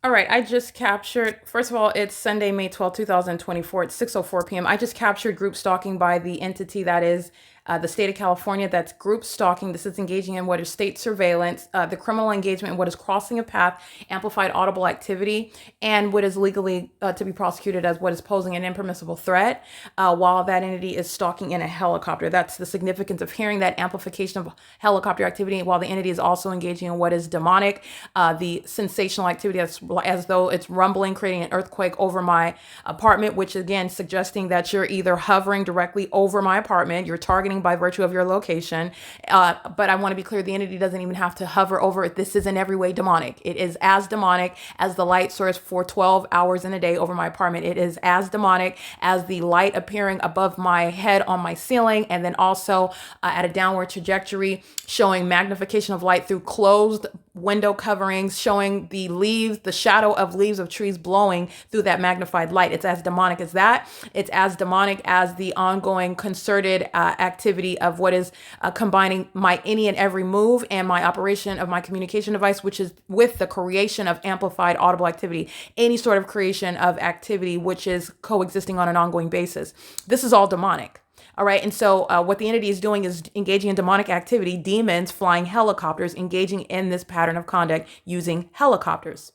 All right, I just captured, first of all, it's Sunday, May 12th, 2024. It's 6:04 p.m. I just captured group stalking by the entity that is the state of California. That's group stalking. This is engaging in what is state surveillance, the criminal engagement in what is crossing a path, amplified audible activity, and what is legally to be prosecuted as what is posing an impermissible threat while that entity is stalking in a helicopter. That's the significance of hearing that amplification of helicopter activity while the entity is also engaging in what is demonic, the sensational activity as though it's rumbling, creating an earthquake over my apartment, which again suggesting that you're either hovering directly over my apartment, you're targeting by virtue of your location. But I want to be clear, the entity doesn't even have to hover over it. This is in every way demonic. It is as demonic as the light source for 12 hours in a day over my apartment. It is as demonic as the light appearing above my head on my ceiling, and then also at a downward trajectory, showing magnification of light through closed window coverings, showing the leaves, the shadow of leaves of trees blowing through that magnified light. It's as demonic as that. It's as demonic as the ongoing concerted activity of what is combining my any and every move and my operation of my communication device, which is with the creation of amplified audible activity, any sort of creation of activity which is coexisting on an ongoing basis. This is all demonic. All right. And so what the entity is doing is engaging in demonic activity, demons flying helicopters, engaging in this pattern of conduct using helicopters,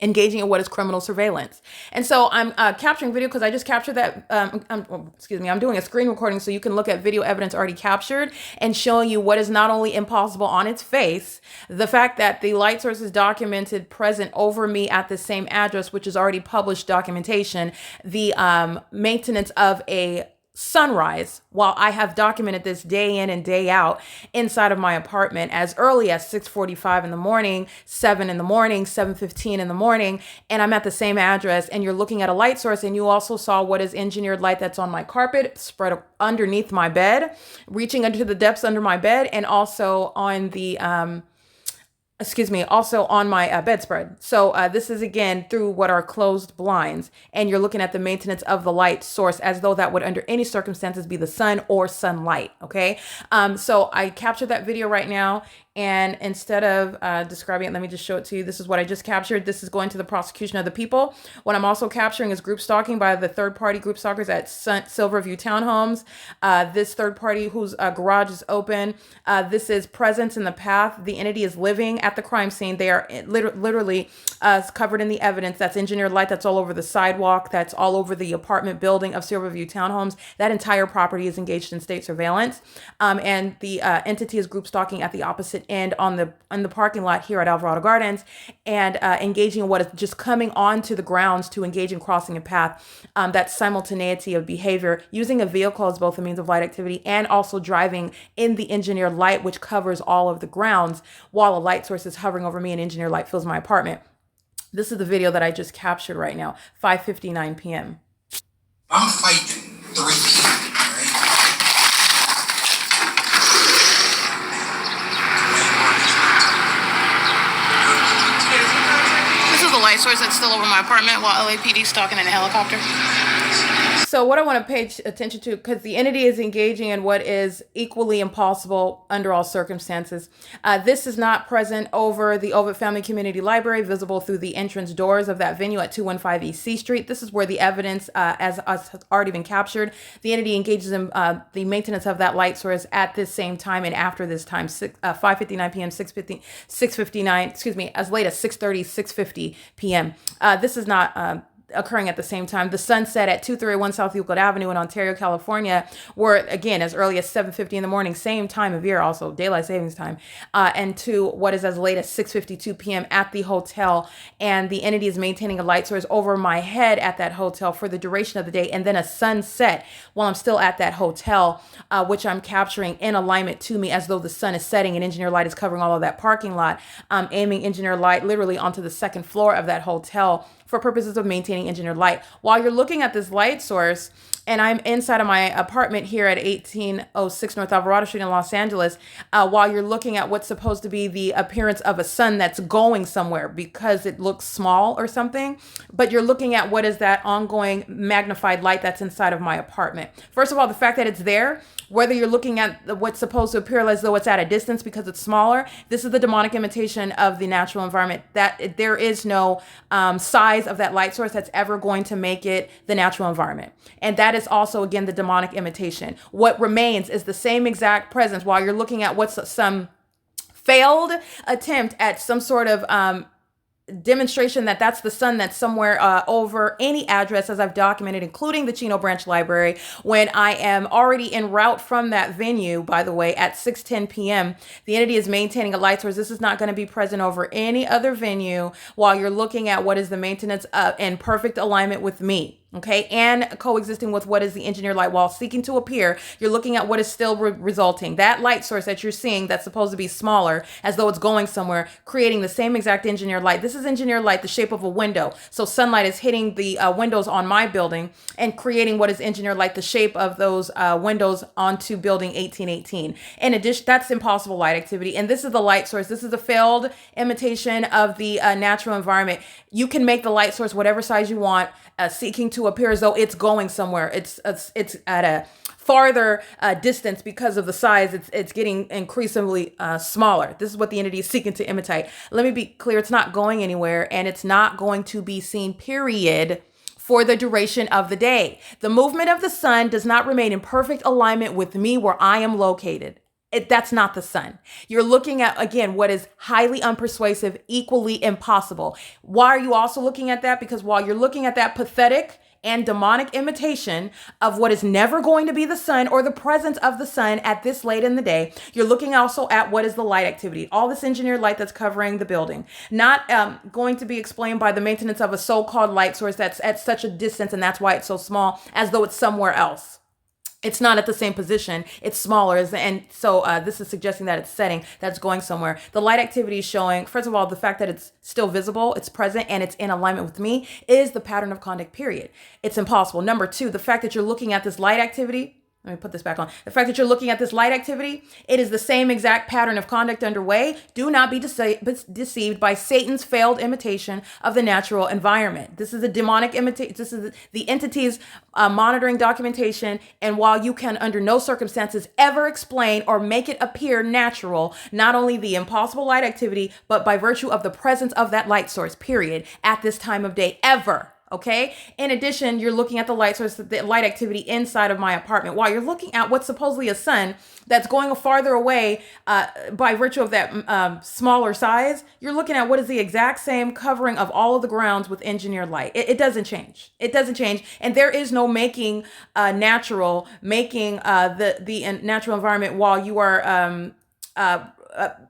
engaging in what is criminal surveillance. And so I'm capturing video because I just captured that. I'm doing a screen recording so you can look at video evidence already captured and showing you what is not only impossible on its face, the fact that the light source is documented present over me at the same address, which is already published documentation, the maintenance of a sunrise, while I have documented this day in and day out inside of my apartment as early as 6:45 in the morning, 7 in the morning, 7:15 in the morning, and I'm at the same address, and you're looking at a light source, and you also saw what is engineered light that's on my carpet, spread underneath my bed, reaching into the depths under my bed, and also on the also on my bedspread. So this is again through what are closed blinds, and you're looking at the maintenance of the light source as though that would under any circumstances be the sun or sunlight. Okay. So I captured that video right now, and instead of describing it, let me just show it to you. This is what I just captured. This is going to the prosecution of the people. What I'm also capturing is group stalking by the third-party group stalkers at Silverview Townhomes. This third party whose garage is open. This is presence in the path. The entity is living at the crime scene. They are literally covered in the evidence. That's engineered light that's all over the sidewalk. That's all over the apartment building of Silverview Townhomes. That entire property is engaged in state surveillance. And the entity is group stalking at the opposite end on the parking lot here at Alvarado Gardens, and engaging in what is just coming onto the grounds to engage in crossing a path. That simultaneity of behavior, using a vehicle as both a means of light activity and also driving in the engineered light, which covers all of the grounds, while a light source is hovering over me and engineered light fills my apartment. This is the video that I just captured right now, 5:59 p.m. I'm fighting the repeat, right? This is the light source that's still over my apartment while LAPD is stalking in a helicopter. So what I want to pay attention to, because the entity is engaging in what is equally impossible under all circumstances. This is not present over the Ovid Family Community Library, visible through the entrance doors of that venue at 215 East C Street. This is where the evidence has already been captured. The entity engages in the maintenance of that light source at this same time and after this time, 5:59 p.m., 6:59, as late as 6:30, 6:50 p.m. This is not occurring at the same time. The sunset at 231 South Euclid Avenue in Ontario, California, were again as early as 7:50 in the morning, same time of year, also daylight savings time, and to what is as late as 6:52 p.m. at the hotel. And the entity is maintaining a light source over my head at that hotel for the duration of the day, and then a sunset while I'm still at that hotel, which I'm capturing in alignment to me as though the sun is setting and engineer light is covering all of that parking lot, aiming engineer light literally onto the second floor of that hotel for purposes of maintaining engineered light. While you're looking at this light source, and I'm inside of my apartment here at 1806 North Alvarado Street in Los Angeles, while you're looking at what's supposed to be the appearance of a sun that's going somewhere because it looks small or something, but you're looking at what is that ongoing magnified light that's inside of my apartment. First of all, the fact that it's there, whether you're looking at what's supposed to appear as though it's at a distance because it's smaller, this is the demonic imitation of the natural environment. That there is no size of that light source that's ever going to make it the natural environment. And that is also, again, the demonic imitation. What remains is the same exact presence while you're looking at what's some failed attempt at some sort of demonstration that that's the sun that's somewhere over any address, as I've documented, including the Chino Branch Library, when I am already en route from that venue, by the way, at 6:10 p.m. The entity is maintaining a light source. This is not going to be present over any other venue while you're looking at what is the maintenance in perfect alignment with me. Okay, and coexisting with what is the engineered light while seeking to appear, you're looking at what is still resulting. That light source that you're seeing that's supposed to be smaller, as though it's going somewhere, creating the same exact engineered light. This is engineered light, the shape of a window. So sunlight is hitting the windows on my building and creating what is engineered light, the shape of those windows onto building 1818. In addition, that's impossible light activity. And this is the light source. This is a failed imitation of the natural environment. You can make the light source whatever size you want, seeking to appear as though it's going somewhere. It's at a farther distance because of the size. It's getting increasingly smaller. This is what the entity is seeking to imitate. Let me be clear. It's not going anywhere, and it's not going to be seen, period, for the duration of the day. The movement of the sun does not remain in perfect alignment with me where I am located. That's not the sun. You're looking at, again, what is highly unpersuasive, equally impossible. Why are you also looking at that? Because while you're looking at that pathetic and demonic imitation of what is never going to be the sun or the presence of the sun at this late in the day, you're looking also at what is the light activity, all this engineered light that's covering the building, not going to be explained by the maintenance of a so-called light source that's at such a distance, and that's why it's so small, as though it's somewhere else. It's not at the same position. It's smaller. And so this is suggesting that it's setting, that's going somewhere. The light activity is showing, first of all, the fact that it's still visible, it's present, and it's in alignment with me is the pattern of conduct, period. It's impossible. Number two, the fact that you're looking at this light activity, let me put this back on. The fact that you're looking at this light activity, it is the same exact pattern of conduct underway. Do not be deceived by Satan's failed imitation of the natural environment. This is a demonic imitation. This is the entity's monitoring documentation. And while you can under no circumstances ever explain or make it appear natural, not only the impossible light activity, but by virtue of the presence of that light source, period, at this time of day, ever. Okay. In addition, you're looking at the light source, the light activity inside of my apartment, while you're looking at what's supposedly a sun that's going farther away by virtue of that smaller size. You're looking at what is the exact same covering of all of the grounds with engineered light. It doesn't change. It doesn't change. And there is no making the natural environment while you are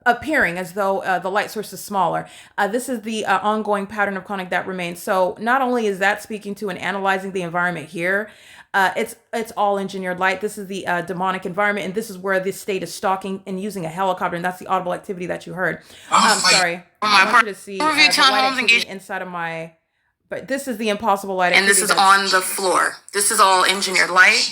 appearing as though the light source is smaller. This is the ongoing pattern of conduct that remains. So not only is that speaking to and analyzing the environment here, it's all engineered light. This is the demonic environment, and this is where the state is stalking and using a helicopter, and that's the audible activity that you heard. Sorry, I want you to see the light activity inside of my. But this is the impossible light activity. And this is on the floor. This is all engineered light.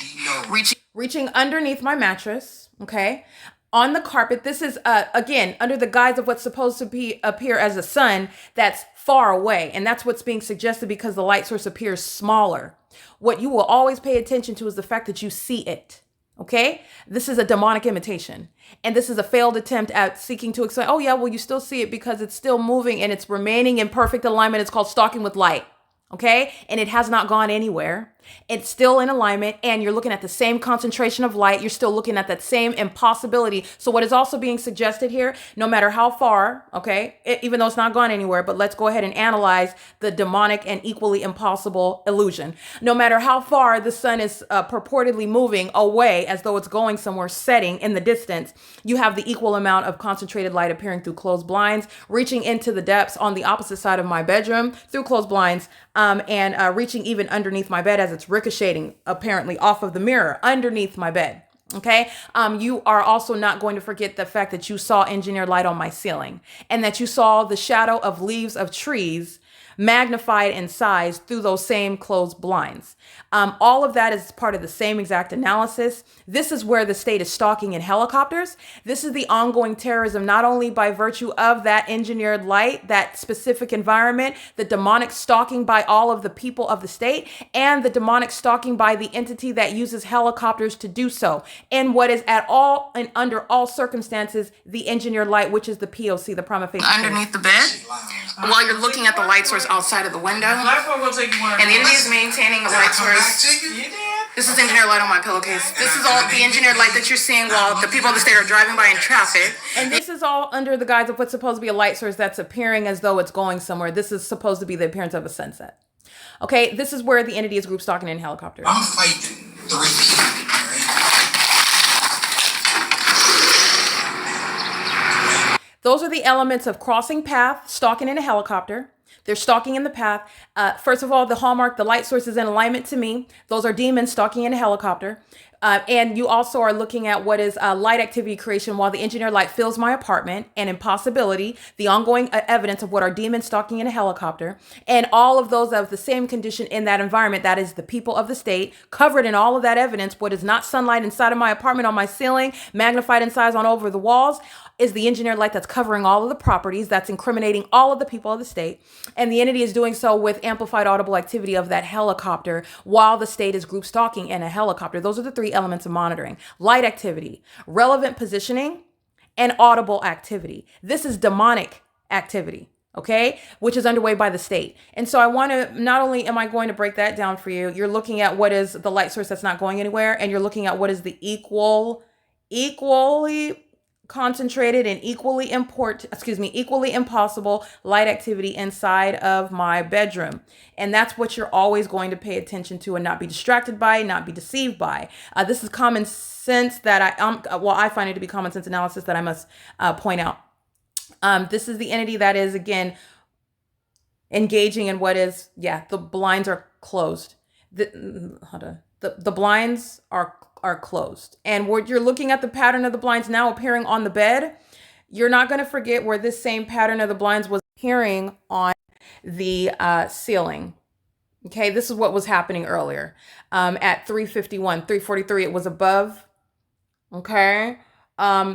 Reaching underneath my mattress. Okay. On the carpet, this is, again, under the guise of what's supposed to appear as a sun that's far away. And that's what's being suggested because the light source appears smaller. What you will always pay attention to is the fact that you see it. Okay? This is a demonic imitation. And this is a failed attempt at seeking to explain, oh yeah, well, you still see it because it's still moving and it's remaining in perfect alignment. It's called stalking with light. Okay? And it has not gone anywhere. It's still in alignment, and you're looking at the same concentration of light. You're still looking at that same impossibility. So what is also being suggested here, no matter how far, okay, even though it's not gone anywhere, but let's go ahead and analyze the demonic and equally impossible illusion. No matter how far the sun is purportedly moving away as though it's going somewhere, setting in the distance, you have the equal amount of concentrated light appearing through closed blinds, reaching into the depths on the opposite side of my bedroom through closed blinds, and reaching even underneath my bed as it's ricocheting apparently off of the mirror underneath my bed. Okay. You are also not going to forget the fact that you saw engineered light on my ceiling and that you saw the shadow of leaves of trees magnified in size through those same closed blinds. All of that is part of the same exact analysis. This is where the state is stalking in helicopters. This is the ongoing terrorism, not only by virtue of that engineered light, that specific environment, the demonic stalking by all of the people of the state, and the demonic stalking by the entity that uses helicopters to do so. And what is at all and under all circumstances, the engineered light, which is the POC, the prima facie. Underneath the bed while you're looking at the light source outside of the window. And the entity is maintaining the light source. This is engineered light on my pillowcase. This is all the engineered light that you're seeing while the people of the state are driving by in traffic. And this is all under the guise of what's supposed to be a light source that's appearing as though it's going somewhere. This is supposed to be the appearance of a sunset. Okay, this is where the entity is group stalking in helicopters. I'm fighting the repeat, right? Those are the elements of crossing path, stalking in a helicopter. They're stalking in the path. First of all, the hallmark, the light source is in alignment to me. Those are demons stalking in a helicopter. And you also are looking at what is light activity creation while the engineered light fills my apartment, and impossibility, the ongoing evidence of what are demons stalking in a helicopter, and all of those of the same condition in that environment. That is the people of the state covered in all of that evidence. What is not sunlight inside of my apartment on my ceiling, magnified in size on over the walls, is the engineered light that's covering all of the properties, that's incriminating all of the people of the state. And the entity is doing so with amplified audible activity of that helicopter while the state is group stalking in a helicopter. Those are the three elements of monitoring: light activity, relevant positioning, and audible activity. This is demonic activity, okay, which is underway by the state. And so I want to, not only am I going to break that down for you, you're looking at what is the light source that's not going anywhere, and you're looking at what is the equally concentrated and equally impossible light activity inside of my bedroom. And that's what you're always going to pay attention to and not be distracted by, not be deceived by. This is common sense that I find it to be common sense analysis that I must point out. This is the entity that is, again, engaging in what is, the blinds are closed. The blinds are closed. And what you're looking at, the pattern of the blinds now appearing on the bed, you're not going to forget where this same pattern of the blinds was appearing on the ceiling. Okay, this is what was happening earlier. At 3:51, 3:43, it was above. Okay.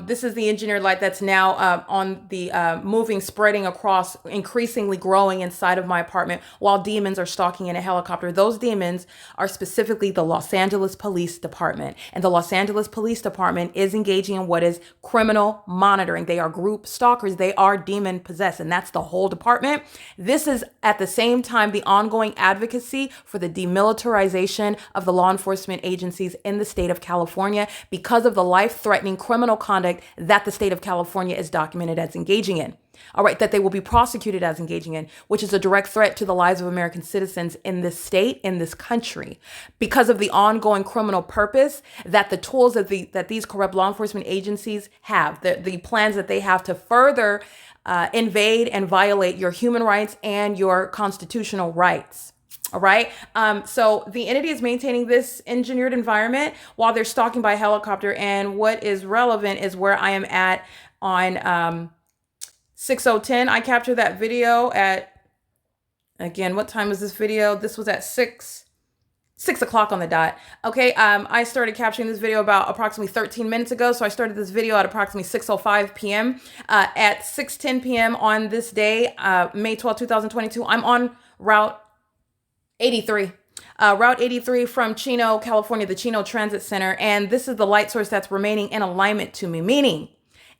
This is the engineered light that's now on the moving, spreading across, increasingly growing inside of my apartment while demons are stalking in a helicopter. Those demons are specifically the Los Angeles Police Department. And the Los Angeles Police Department is engaging in what is criminal monitoring. They are group stalkers. They are demon possessed. And that's the whole department. This is at the same time the ongoing advocacy for the demilitarization of the law enforcement agencies in the state of California because of the life-threatening criminal conduct that the state of California is documented as engaging in. All right, that they will be prosecuted as engaging in, which is a direct threat to the lives of American citizens in this state, in this country, because of the ongoing criminal purpose that the tools that these corrupt law enforcement agencies have, the plans that they have to further invade and violate your human rights and your constitutional rights. All right. So the entity is maintaining this engineered environment while they're stalking by helicopter. And what is relevant is where I am at on 6:10. I captured that video at, again, what time is this video? This was at 6 o'clock on the dot. Okay. I started capturing this video about approximately 13 minutes ago. So I started this video at approximately 6:05 p.m. At 6:10 p.m. on this day, May 12, 2022, I'm on Route 83. Route 83 from Chino, California, the Chino Transit Center. And this is the light source that's remaining in alignment to me, meaning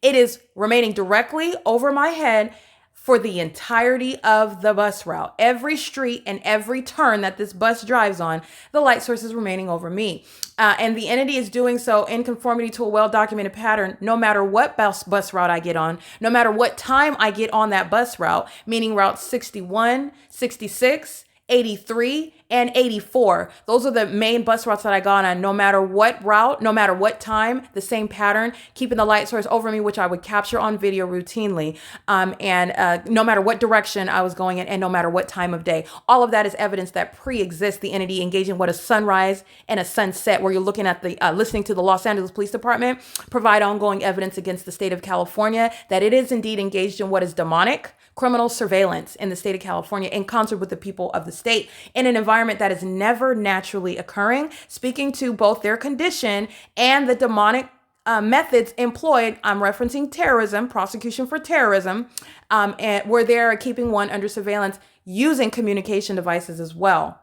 it is remaining directly over my head for the entirety of the bus route. Every street and every turn that this bus drives on, the light source is remaining over me. And the entity is doing so in conformity to a well-documented pattern, no matter what bus route I get on, no matter what time I get on that bus route, meaning Route 61, 66, 83, and 84. Those are the main bus routes that I got on. No matter what route, no matter what time, the same pattern, keeping the light source over me, which I would capture on video routinely. And no matter what direction I was going in and no matter what time of day. All of that is evidence that pre-exists the entity engaging what a sunrise and a sunset, where you're looking at the, listening to the Los Angeles Police Department provide ongoing evidence against the state of California that it is indeed engaged in what is demonic criminal surveillance in the state of California in concert with the people of the state in an environment that is never naturally occurring, speaking to both their condition and the demonic methods employed. I'm referencing terrorism, prosecution for terrorism, and where they're keeping one under surveillance using communication devices as well.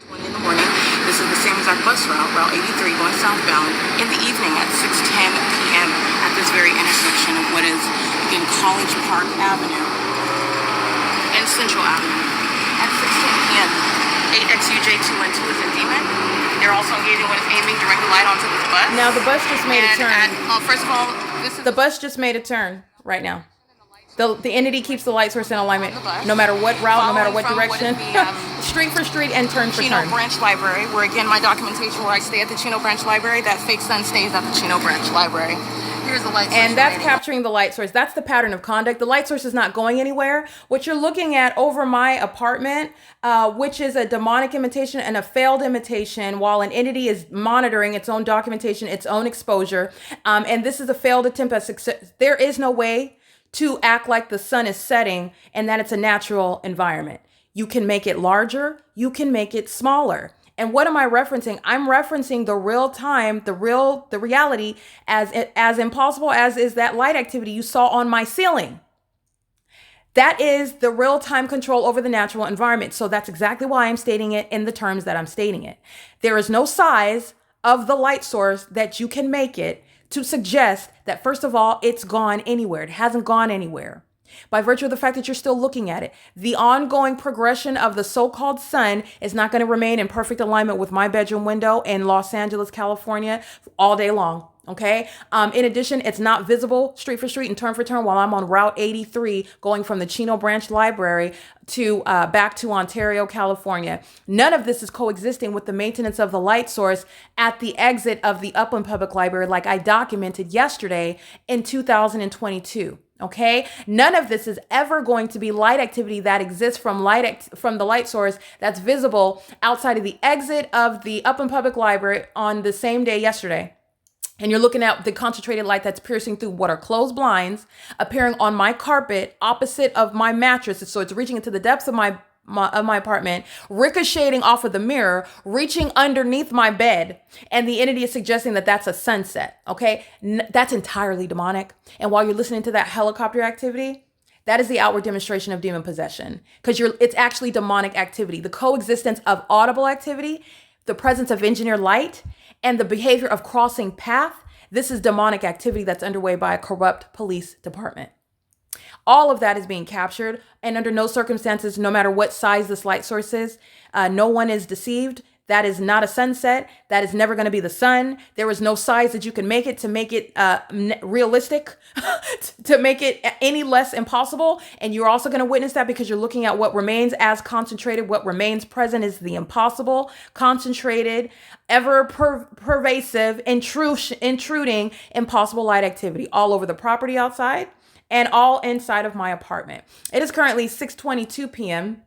20 in the morning. This is the same exact bus route, Route 83, going southbound, in the evening at 6:10 p.m. at this very intersection of what is, again, College Park Avenue and Central Avenue. At 6:10 p.m., 8XUJ212 is in Demon. They're also engaging what is aiming directly light onto this bus. Now the bus just made a turn. First of all, the bus just made a turn right now. The entity keeps the light source in alignment no matter what route, no matter what direction. Street for street and turn for Chino turn. Branch Library, where again my documentation where I stay at the Chino Branch Library, that fake sun stays at the Chino Branch Library. Here's the light source. And that's capturing the light source. That's the pattern of conduct. The light source is not going anywhere. What you're looking at over my apartment, which is a demonic imitation and a failed imitation, while an entity is monitoring its own documentation, its own exposure. And this is a failed attempt at success. There is no way to act like the sun is setting and that it's a natural environment. You can make it larger, you can make it smaller. And what am I referencing? I'm referencing the real time, the reality, as impossible as is that light activity you saw on my ceiling. That is the real time control over the natural environment. So that's exactly why I'm stating it in the terms that I'm stating it. There is no size of the light source that you can make it to suggest that, first of all, it's gone anywhere. It hasn't gone anywhere. By virtue of the fact that you're still looking at it, the ongoing progression of the so-called sun is not going to remain in perfect alignment with my bedroom window in Los Angeles, California, all day long. Okay. In addition, it's not visible street for street and turn for turn while I'm on Route 83 going from the Chino Branch Library to back to Ontario, California. None of this is coexisting with the maintenance of the light source at the exit of the Upland Public Library, like I documented yesterday in 2022. Okay, none of this is ever going to be light activity that exists from the light source that's visible outside of the exit of the Upland Public Library on the same day yesterday. And you're looking at the concentrated light that's piercing through what are closed blinds, appearing on my carpet opposite of my mattress. So it's reaching into the depths of my apartment, ricocheting off of the mirror, reaching underneath my bed. And the entity is suggesting that that's a sunset. Okay, that's entirely demonic. And while you're listening to that helicopter activity, that is the outward demonstration of demon possession, because it's actually demonic activity. The coexistence of audible activity, the presence of engineered light, and the behavior of crossing path. This is demonic activity that's underway by a corrupt police department. All of that is being captured, and under no circumstances, no matter what size this light source is, no one is deceived. That is not a sunset. That is never going to be the sun. There is no size that you can make it to make it realistic, to make it any less impossible. And you're also going to witness that because you're looking at what remains as concentrated. What remains present is the impossible, concentrated, ever pervasive, intruding, impossible light activity all over the property outside and all inside of my apartment. It is currently 6:22 p.m.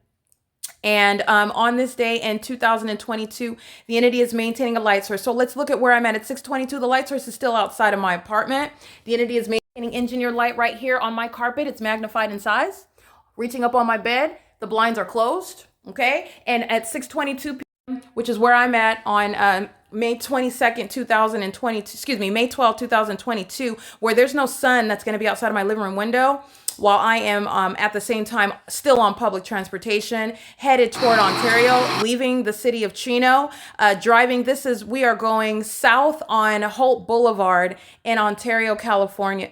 And on this day in 2022, the entity is maintaining a light source. So let's look at where I'm at 6:22. The light source is still outside of my apartment. The entity is maintaining engineered light right here on my carpet. It's magnified in size. Reaching up on my bed, the blinds are closed. Okay. And at 6:22 p.m., which is where I'm at on May 22nd, 2022, May 12th, 2022, where there's no sun that's going to be outside of my living room window, while I am at the same time still on public transportation, headed toward Ontario, leaving the city of Chino, we are going south on Holt Boulevard in Ontario, California,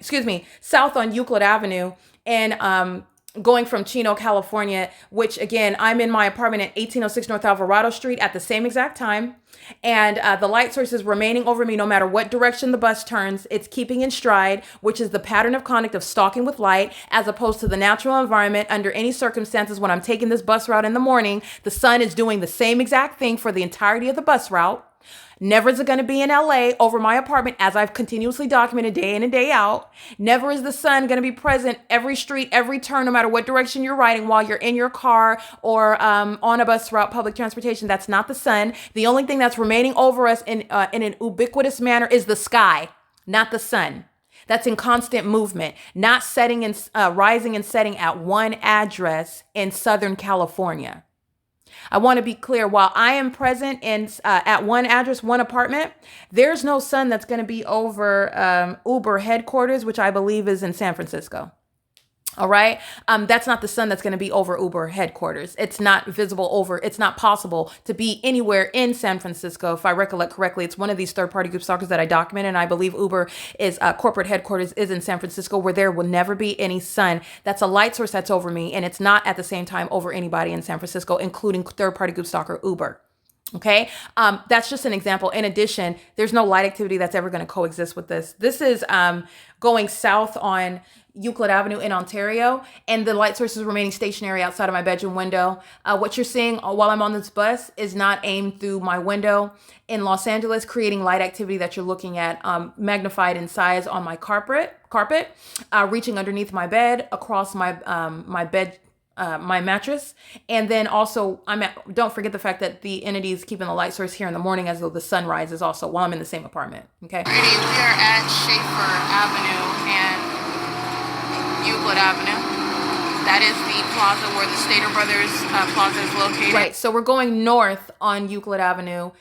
south on Euclid Avenue, and going from Chino, California, which again, I'm in my apartment at 1806 North Alvarado Street at the same exact time. And the light source is remaining over me no matter what direction the bus turns. It's keeping in stride, which is the pattern of conduct of stalking with light, as opposed to the natural environment. Under any circumstances, when I'm taking this bus route in the morning, the sun is doing the same exact thing for the entirety of the bus route. Never is it going to be in LA over my apartment, as I've continuously documented day in and day out. Never is the sun going to be present every street, every turn, no matter what direction you're riding while you're in your car or on a bus route, public transportation. That's not the sun. The only thing that's remaining over us in an ubiquitous manner is the sky, not the sun. That's in constant movement, not setting and rising and setting at one address in Southern California. I want to be clear. While I am present in at one address, one apartment, there's no sun that's going to be over Uber headquarters, which I believe is in San Francisco. All right. That's not the sun that's going to be over Uber headquarters. It's not visible over. It's not possible to be anywhere in San Francisco. If I recollect correctly, it's one of these third-party group stalkers that I documented. And I believe Uber is corporate headquarters is in San Francisco, where there will never be any sun. That's a light source that's over me. And it's not at the same time over anybody in San Francisco, including third-party group stalker Uber. Okay. That's just an example. In addition, there's no light activity that's ever going to coexist with this. This is going south on Euclid Avenue in Ontario, and the light source is remaining stationary outside of my bedroom window. What you're seeing while I'm on this bus is not aimed through my window in Los Angeles, creating light activity that you're looking at, magnified in size on my carpet, reaching underneath my bed, across my bed, my mattress. And then also don't forget the fact that the entity is keeping the light source here in the morning as though the sun rises also while I'm in the same apartment. Okay. We are at Schaefer Avenue and Euclid Avenue. That is the plaza where the Stater Brothers plaza is located. Right. So we're going north on Euclid Avenue,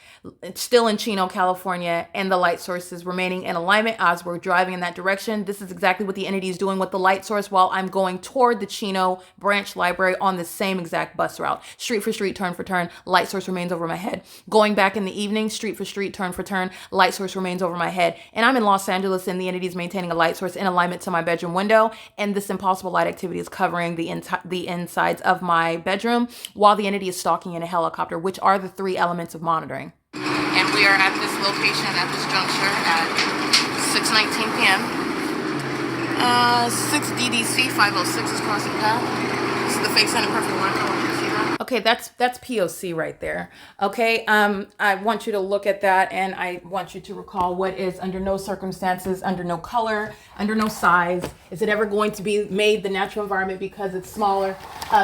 still in Chino, California, and the light source is remaining in alignment as we're driving in that direction. This is exactly what the entity is doing with the light source while I'm going toward the Chino branch library on the same exact bus route. Street for street, turn for turn, light source remains over my head. Going back in the evening, street for street, turn for turn, light source remains over my head. And I'm in Los Angeles, and the entity is maintaining a light source in alignment to my bedroom window. And this impossible light activity is covering the insides of my bedroom while the entity is stalking in a helicopter, which are the three elements of monitoring. And we are at this location, at this juncture at 6:19 p.m. 6 DDC 506 is crossing path. This is the fake Center Perfect one. Okay, that's P.O.C. right there. Okay, I want you to look at that, and I want you to recall what is under no circumstances, under no color, under no size, is it ever going to be made the natural environment because it's smaller.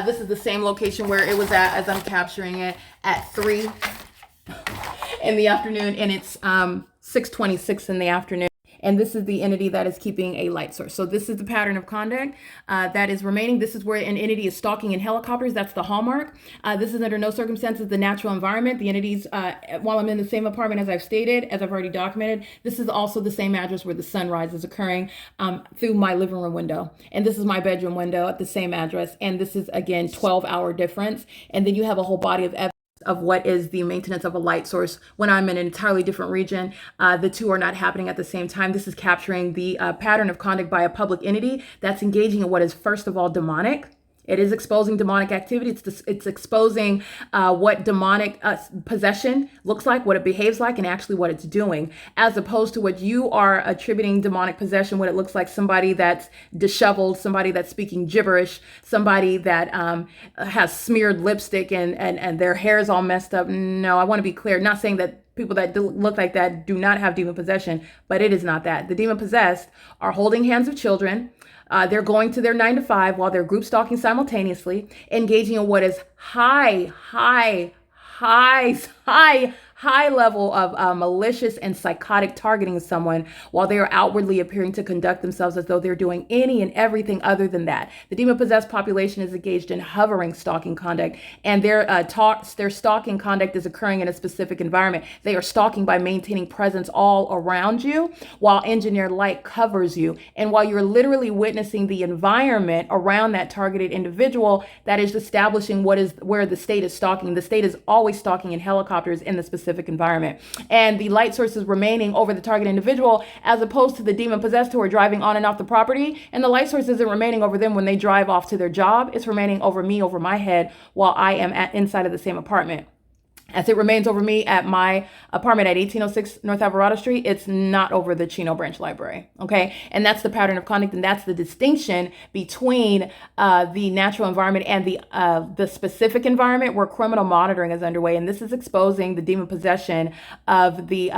This is the same location where it was at as I'm capturing it at 3 in the afternoon, and it's 6:26 in the afternoon. And this is the entity that is keeping a light source. So this is the pattern of conduct that is remaining. This is where an entity is stalking in helicopters. That's the hallmark. This is under no circumstances the natural environment. The entities, while I'm in the same apartment as I've stated, as I've already documented, this is also the same address where the sunrise is occurring through my living room window. And this is my bedroom window at the same address. And this is, again, 12-hour difference. And then you have a whole body of evidence of what is the maintenance of a light source when I'm in an entirely different region. The two are not happening at the same time. This is capturing the pattern of conduct by a public entity that's engaging in what is, first of all, demonic. It is exposing demonic activity. It's exposing what demonic possession looks like, what it behaves like, and actually what it's doing, as opposed to what you are attributing demonic possession, what it looks like somebody that's disheveled, somebody that's speaking gibberish, somebody that has smeared lipstick and their hair is all messed up. No, I want to be clear. Not saying that people that look like that do not have demon possession, but it is not that. The demon possessed are holding hands of children. They're going to their 9 to 5 while they're group stalking simultaneously, engaging in what is high level of malicious and psychotic targeting of someone while they are outwardly appearing to conduct themselves as though they're doing any and everything other than that. The demon-possessed population is engaged in hovering stalking conduct, and their stalking conduct is occurring in a specific environment. They are stalking by maintaining presence all around you while engineered light covers you. And while you're literally witnessing the environment around that targeted individual, that is establishing where the state is stalking. The state is always stalking in helicopters in the specific specific environment. And the light source is remaining over the target individual as opposed to the demon possessed who are driving on and off the property. And the light source isn't remaining over them when they drive off to their job. It's remaining over me, over my head, while I am inside of the same apartment. As it remains over me at my apartment at 1806 North Alvarado Street, it's not over the Chino Branch Library, okay? And that's the pattern of conduct, and that's the distinction between the natural environment and the specific environment where criminal monitoring is underway. And this is exposing the demon possession of the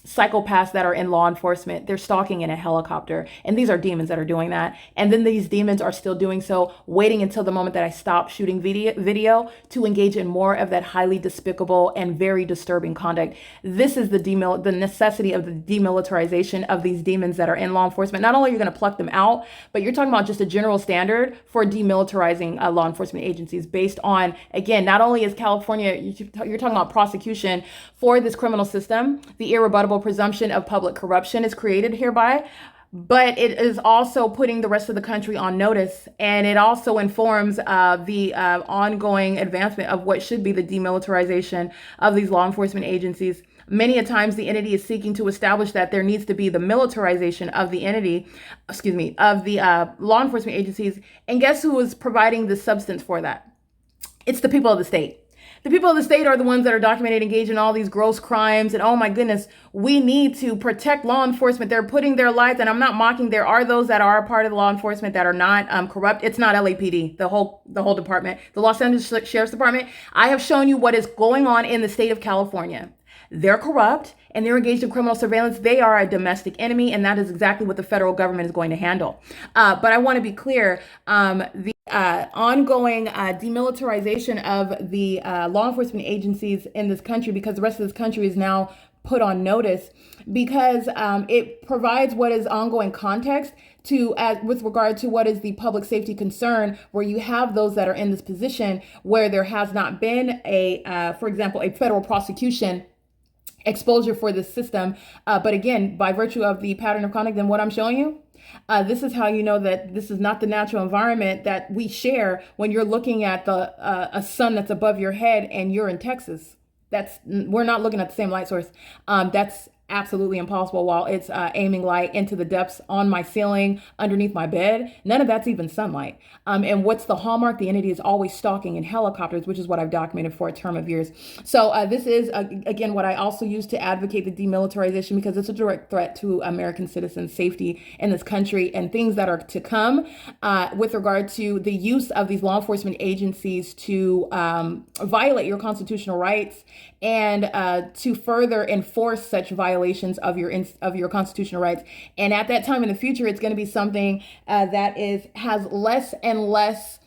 psychopaths that are in law enforcement. They're stalking in a helicopter, and these are demons that are doing that. And then these demons are still doing so, waiting until the moment that I stop shooting video to engage in more of that highly despicable and very disturbing conduct. This is the necessity of the demilitarization of these demons that are in law enforcement. Not only are you going to pluck them out, but you're talking about just a general standard for demilitarizing law enforcement agencies based on, again, not only is California, you're talking about prosecution for this criminal system, the irrebuttable presumption of public corruption is created hereby, but it is also putting the rest of the country on notice, and it also informs the ongoing advancement of what should be the demilitarization of these law enforcement agencies. Many a times the entity is seeking to establish that there needs to be the militarization of the entity, of the law enforcement agencies, and guess who is providing the substance for that? It's the people of the state. The people of the state are the ones that are documented engaged in all these gross crimes. And oh my goodness, we need to protect law enforcement. They're putting their lives, and I'm not mocking, there are those that are a part of the law enforcement that are not corrupt. It's not LAPD, the whole department, the Los Angeles Sheriff's Department. I have shown you what is going on in the state of California. They're corrupt and they're engaged in criminal surveillance. They are a domestic enemy, and that is exactly what the federal government is going to handle. But I want to be clear, the ongoing demilitarization of the law enforcement agencies in this country, because the rest of this country is now put on notice, because it provides what is ongoing context to with regard to what is the public safety concern, where you have those that are in this position where there has not been for example, a federal prosecution exposure for this system. But again, by virtue of the pattern of conduct and what I'm showing you, this is how you know that this is not the natural environment that we share when you're looking at a sun that's above your head and you're in Texas. We're not looking at the same light source. That's absolutely impossible. While it's aiming light into the depths on my ceiling, underneath my bed, none of that's even sunlight. And what's the hallmark? The entity is always stalking in helicopters, which is what I've documented for a term of years. So this is, again, what I also use to advocate the demilitarization, because it's a direct threat to American citizens' safety in this country and things that are to come with regard to the use of these law enforcement agencies to violate your constitutional rights and to further enforce such violations of your constitutional rights. And at that time in the future, it's going to be something that has less and less,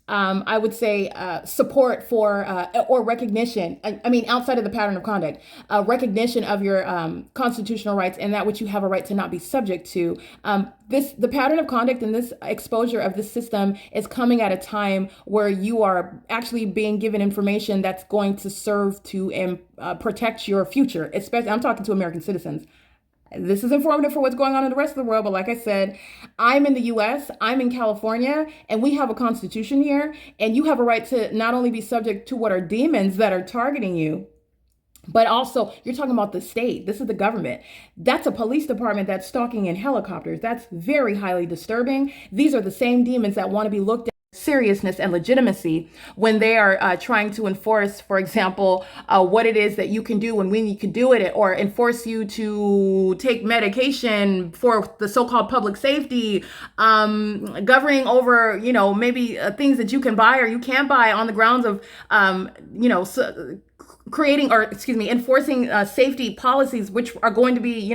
I would say, support for or recognition. I mean, outside of the pattern of conduct, recognition of your constitutional rights and that which you have a right to not be subject to. The pattern of conduct and this exposure of this system is coming at a time where you are actually being given information that's going to serve to protect your future. Especially, I'm talking to American citizens. This is informative for what's going on in the rest of the world. But like I said, I'm in the US, I'm in California, and we have a constitution here. And you have a right to not only be subject to what are demons that are targeting you, but also you're talking about the state. This is the government. That's a police department that's stalking in helicopters. That's very highly disturbing. These are the same demons that want to be looked at seriousness and legitimacy when they are trying to enforce, for example, what it is that you can do and when you can do it, or enforce you to take medication for the so-called public safety, governing over, maybe things that you can buy or you can't buy on the grounds of, enforcing safety policies, which are going to be,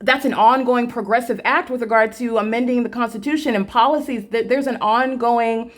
that's an ongoing progressive act with regard to amending the Constitution and policies. That there's an ongoing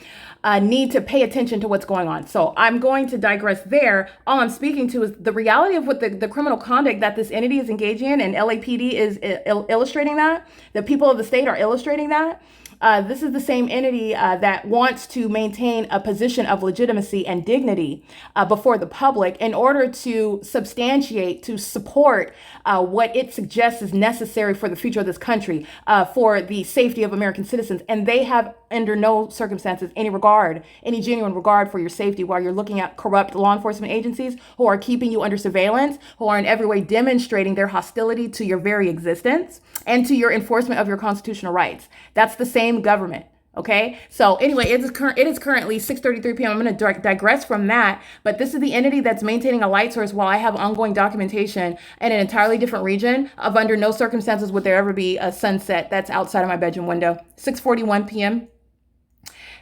need to pay attention to what's going on. So I'm going to digress there. All I'm speaking to is the reality of what the criminal conduct that this entity is engaging in, and LAPD is illustrating that. The people of the state are illustrating that. This is the same entity that wants to maintain a position of legitimacy and dignity before the public in order to substantiate, to support what it suggests is necessary for the future of this country, for the safety of American citizens. And they have, under no circumstances, any regard, any genuine regard for your safety while you're looking at corrupt law enforcement agencies who are keeping you under surveillance, who are in every way demonstrating their hostility to your very existence and to your enforcement of your constitutional rights. That's the same government. Okay, so anyway, it is currently 6:33 p.m. I'm going to digress from that, but this is the entity that's maintaining a light source while I have ongoing documentation in an entirely different region of under no circumstances would there ever be a sunset that's outside of my bedroom window. 6:41 p.m.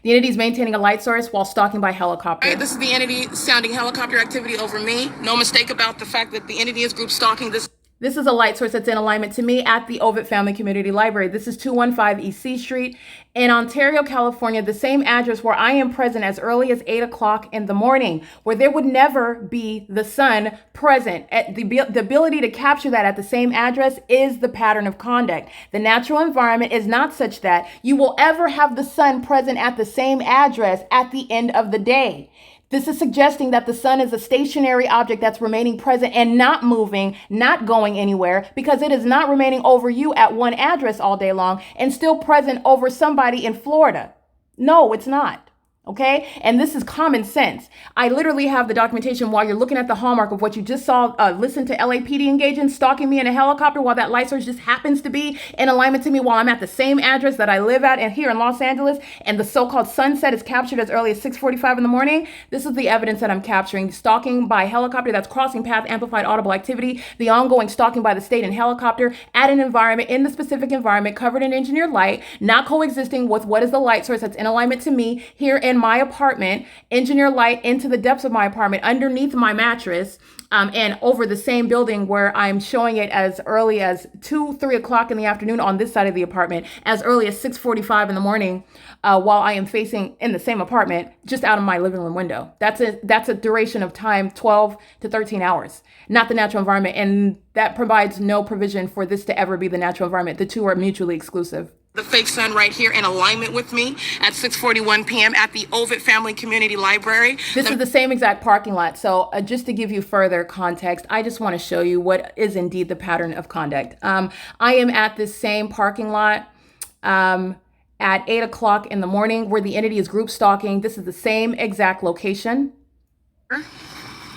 The entity is maintaining a light source while stalking by helicopter. All right, this is the entity sounding helicopter activity over me. No mistake about the fact that the entity is group stalking this. This is a light source that's in alignment to me at the Ovid Family Community Library. This is 215 East C Street in Ontario, California, the same address where I am present as early as 8 o'clock in the morning, where there would never be the sun present. The ability to capture that at the same address is the pattern of conduct. The natural environment is not such that you will ever have the sun present at the same address at the end of the day. This is suggesting that the sun is a stationary object that's remaining present and not moving, not going anywhere, because it is not remaining over you at one address all day long and still present over somebody in Florida. No, it's not. Okay. And this is common sense. I literally have the documentation while you're looking at the hallmark of what you just saw. Listen to LAPD engaging, stalking me in a helicopter while that light source just happens to be in alignment to me while I'm at the same address that I live at and here in Los Angeles. And the so-called sunset is captured as early as 6:45 in the morning. This is the evidence that I'm capturing. Stalking by helicopter, that's crossing path, amplified audible activity, the ongoing stalking by the state in helicopter at an environment, in the specific environment, covered in engineered light, not coexisting with what is the light source that's in alignment to me here in my apartment, engineer light into the depths of my apartment, underneath my mattress, and over the same building where I'm showing it as early as 2-3 o'clock in the afternoon on this side of the apartment, as early as 6:45 in the morning, while I am facing in the same apartment, just out of my living room window. That's a duration of time, 12 to 13 hours, not the natural environment. And that provides no provision for this to ever be the natural environment. The two are mutually exclusive. The fake sun right here in alignment with me at 6:41 p.m. at the Ovid Family Community Library. This is the same exact parking lot. So just to give you further context, I just want to show you what is indeed the pattern of conduct. I am at this same parking lot at 8 o'clock in the morning where the entity is group stalking. This is the same exact location.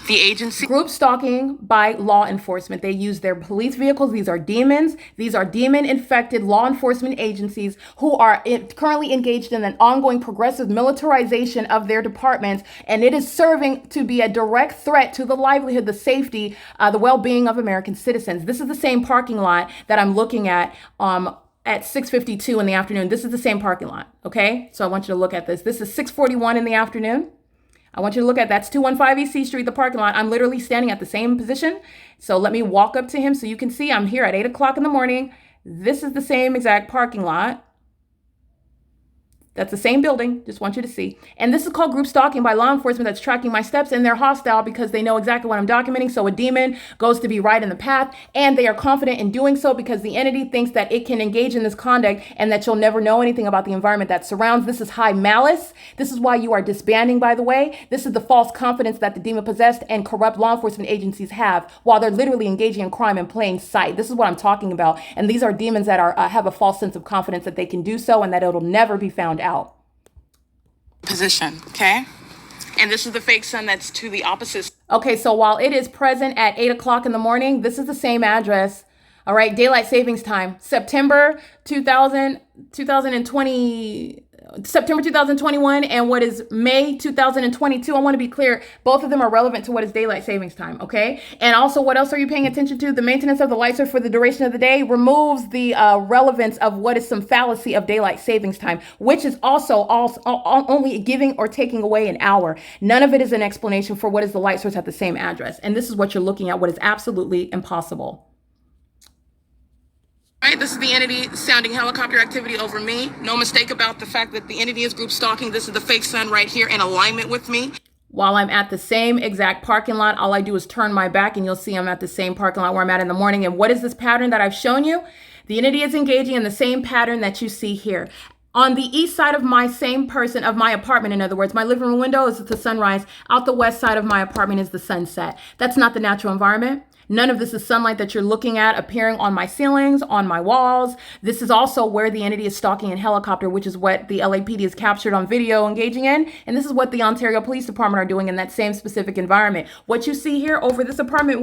The agency. Group stalking by law enforcement. They use their police vehicles. These are demons. These are demon-infected law enforcement agencies who are currently engaged in an ongoing progressive militarization of their departments, and it is serving to be a direct threat to the livelihood, the safety, the well-being of American citizens. This is the same parking lot that I'm looking at 6:52 in the afternoon. This is the same parking lot, okay? So I want you to look at this. This is 6:41 in the afternoon. I want you to look at that's 215 East C Street, the parking lot. I'm literally standing at the same position. So let me walk up to him so you can see I'm here at 8 o'clock in the morning. This is the same exact parking lot. That's the same building. Just want you to see. And this is called group stalking by law enforcement that's tracking my steps, and they're hostile because they know exactly what I'm documenting. So a demon goes to be right in the path, and they are confident in doing so because the entity thinks that it can engage in this conduct and that you'll never know anything about the environment that surrounds. This is high malice. This is why you are disbanding, by the way. This is the false confidence that the demon-possessed and corrupt law enforcement agencies have while they're literally engaging in crime in plain sight. This is what I'm talking about. And these are demons that are have a false sense of confidence that they can do so and that it'll never be found out. Position, okay? And this is the fake sun that's to the opposite. Okay, so while it is present at 8 o'clock in the morning, this is the same address. All right, daylight savings time, September 2021, and what is May 2022. I want to be clear, both of them are relevant to what is daylight savings time, okay? And also, what else are you paying attention to? The maintenance of the light source for the duration of the day removes the relevance of what is some fallacy of daylight savings time, which is also only giving or taking away an hour. None of it is an explanation for what is the light source at the same address. And this is what you're looking at, what is absolutely impossible. Right, this is the entity sounding helicopter activity over me. No mistake about the fact that the entity is group stalking. This is the fake sun right here in alignment with me. While I'm at the same exact parking lot, all I do is turn my back and you'll see I'm at the same parking lot where I'm at in the morning. And what is this pattern that I've shown you? The entity is engaging in the same pattern that you see here. On the east side of my apartment, in other words, my living room window is the sunrise. Out the west side of my apartment is the sunset. That's not the natural environment. None of this is sunlight that you're looking at appearing on my ceilings, on my walls. This is also where the entity is stalking in helicopter, which is what the LAPD has captured on video engaging in. And this is what the Ontario Police Department are doing in that same specific environment. What you see here over this apartment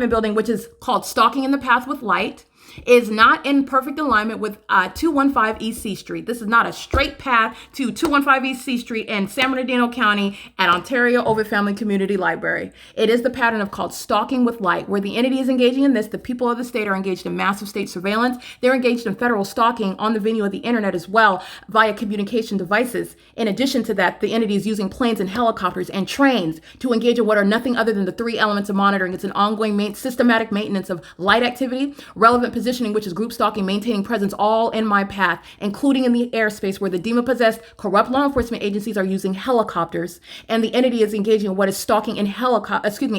building, which is called Stalking in the Path with Light, is not in perfect alignment with 215 East C Street. This is not a straight path to 215 East C Street in San Bernardino County at Ontario Ovid Family Community Library. It is the pattern of called stalking with light, where the entity is engaging in this. The people of the state are engaged in massive state surveillance. They're engaged in federal stalking on the venue of the internet as well via communication devices. In addition to that, the entity is using planes and helicopters and trains to engage in what are nothing other than the three elements of monitoring. It's an ongoing systematic maintenance of light activity, relevant positioning, which is group stalking, maintaining presence all in my path, including in the airspace where the demon-possessed corrupt law enforcement agencies are using helicopters, and the entity is engaging in what is stalking in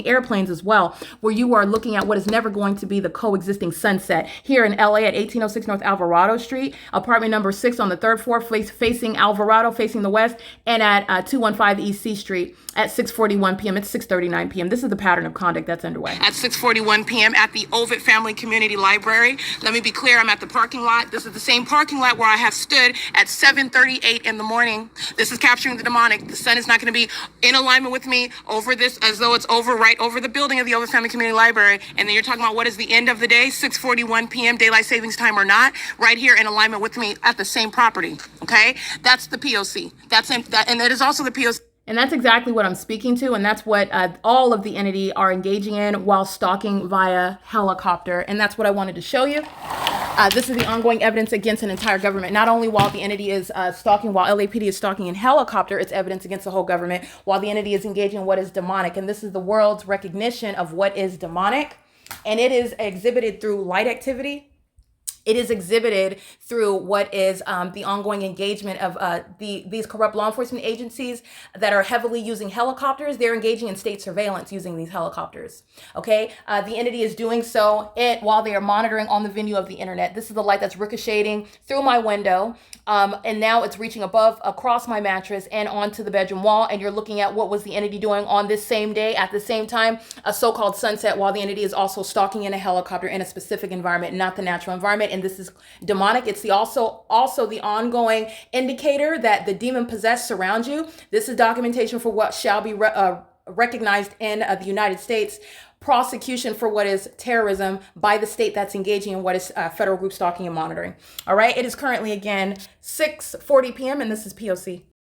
airplanes as well, where you are looking at what is never going to be the coexisting sunset. Here in LA at 1806 North Alvarado Street, apartment number 6 on the 3rd floor, facing Alvarado, facing the west, and at 215 East C Street at 6:41 p.m. It's 6:39 p.m. This is the pattern of conduct that's underway. At 6:41 p.m. at the Ovid Family Community Library. Let me be clear, I'm at the parking lot. This is the same parking lot where I have stood at 7:38 in the morning. This is capturing the demonic. The sun is not going to be in alignment with me over this, as though it's right over the building of the Ovid Family Community Library. And then you're talking about what is the end of the day, 6:41 p.m. daylight savings time or not, right here in alignment with me at the same property. Okay, that's the P.O.C. And it is also the P.O.C. And that's exactly what I'm speaking to. And that's what all of the entity are engaging in while stalking via helicopter. And that's what I wanted to show you. This is the ongoing evidence against an entire government. Not only while the entity is stalking, while LAPD is stalking in helicopter, it's evidence against the whole government, while the entity is engaging in what is demonic. And this is the world's recognition of what is demonic. And it is exhibited through light activity. It is exhibited through what is the ongoing engagement of these corrupt law enforcement agencies that are heavily using helicopters. They're engaging in state surveillance using these helicopters. Okay, the entity is doing so while they are monitoring on the venue of the internet. This is the light that's ricocheting through my window, and now it's reaching across my mattress and onto the bedroom wall. And you're looking at what was the entity doing on this same day at the same time, a so-called sunset, while the entity is also stalking in a helicopter in a specific environment, not the natural environment. And this is demonic. It's also the ongoing indicator that the demon possessed surround you. This is documentation for what shall be recognized in the United States. Prosecution for what is terrorism by the state that's engaging in what is federal group stalking and monitoring. All right. It is currently, again, 6:40 p.m. and this is P.O.C.